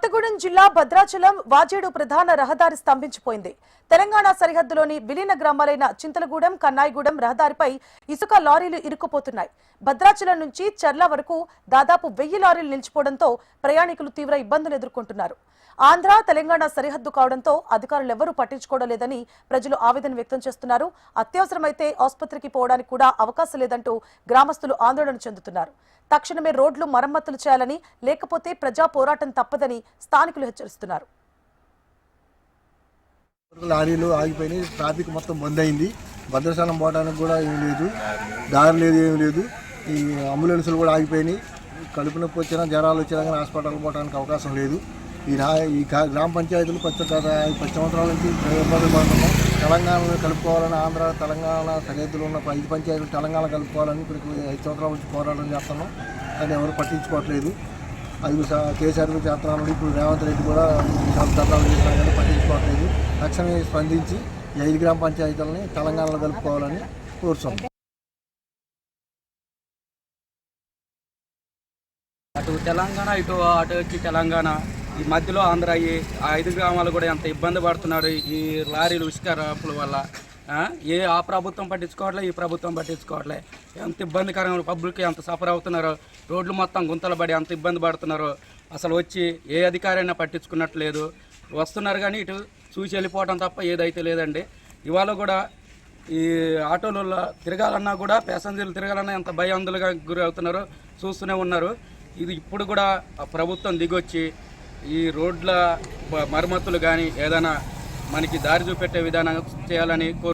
కొత్తగూడెం జిల్లా భద్రాచలం వాజేడు ప్రధాన రహదారి స్తంభించిపోయింది. తెలంగాణ సరిహద్దులోని విలీన గ్రామాలైన చింతలగూడెం, కన్నాయిగూడెం రహదారిపై ఇసుక లారీలు ఇరుక్కుపోతున్నాయి. భద్రాచలం నుంచి చర్ల వరకు దాదాపు 1000 లారీలు నిలిచిపోవడంతో ప్రయాణికులు తీవ్ర ఇబ్బందులు ఎదుర్కొంటున్నారు. ఆంధ్ర, తెలంగాణ సరిహద్దు కావడంతో అధికారులు ఎవరూ పట్టించుకోవడం లేదని ప్రజలు ఆవేదన వ్యక్తం చేస్తున్నారు. అత్యవసరమైతే ఆసుపత్రికి పోవడానికి కూడా అవకాశం లేదంటూ గ్రామస్తులు ఆందోళన చెందుతున్నారు. తక్షణమే రోడ్లు మరమ్మతులు చేయాలని, లేకపోతే ప్రజా పోరాటం తప్పదని స్థానికులు హెచ్చరిస్తున్నారు. లారీలు ఆగిపోయినాయి, ట్రాఫిక్ మొత్తం బంద్ అయింది. భద్రాచలం పోవడానికి కూడా ఏం లేదు, దారి లేదు, ఏం లేదు. ఈ అంబులెన్సులు కూడా ఆగిపోయినాయి. కడుపు నొప్పి వచ్చినా, జ్వరాలు వచ్చినా కానీ హాస్పిటల్ పోవడానికి అవకాశం లేదు. ఈ గ్రామ పంచాయతీలు 10 సంవత్సరాల నుంచి ఇబ్బంది పడుతున్నాం. తెలంగాణలో కలుపుకోవాలని, ఆంధ్ర తెలంగాణ సరిహద్దులో ఉన్న 5 పంచాయతీలు తెలంగాణ కలుపుకోవాలని ఇప్పటికి 5 సంవత్సరాల నుంచి పోరాటం చేస్తున్నాం. కానీ ఎవరు పట్టించుకోవట్లేదు. 5 కేసీఆర్ చేస్తున్నాడు. ఇప్పుడు రేవంత్ రెడ్డి కూడా చట్టాలు చేసినా కానీ పట్టించుకోవట్లేదు. తక్షణమే స్పందించి ఈ 5 గ్రామ పంచాయతీలని తెలంగాణలో కలుపుకోవాలని కోరుతున్నాం. అటు తెలంగాణ, అటు వచ్చి తెలంగాణ, ఈ మధ్యలో ఆంధ్ర అయ్యి ఆ 5 గ్రామాలు కూడా ఎంత ఇబ్బంది పడుతున్నారు ఈ లారీలు, ఇసుక రాపుల వల్ల. ఆ ప్రభుత్వం పట్టించుకోవట్లే, ఈ ప్రభుత్వం పట్టించుకోవట్లే. ఎంత ఇబ్బందికరంగా పబ్లిక్ ఎంత సఫర్ అవుతున్నారో, రోడ్లు మొత్తం గుంతలు పడి ఎంత ఇబ్బంది పడుతున్నారో. అసలు వచ్చి ఏ అధికారైనా పట్టించుకున్నట్లేదు. వస్తున్నారు కానీ ఇటు చూసి వెళ్ళిపోవడం తప్ప ఏదైతే లేదండి. ఇవాళ కూడా ఈ ఆటోలలో తిరగాలన్నా కూడా, ప్యాసింజర్లు తిరగాలన్నా ఎంత భయాందోళనగా గురి అవుతున్నారో చూస్తూనే ఉన్నారు. ఇది ఇప్పుడు కూడా ప్రభుత్వం దిగొచ్చి ఈ రోడ్ల మరమ్మతులు కానీ ఏదైనా మనకి దారి చూపెట్టే విధానం చేయాలని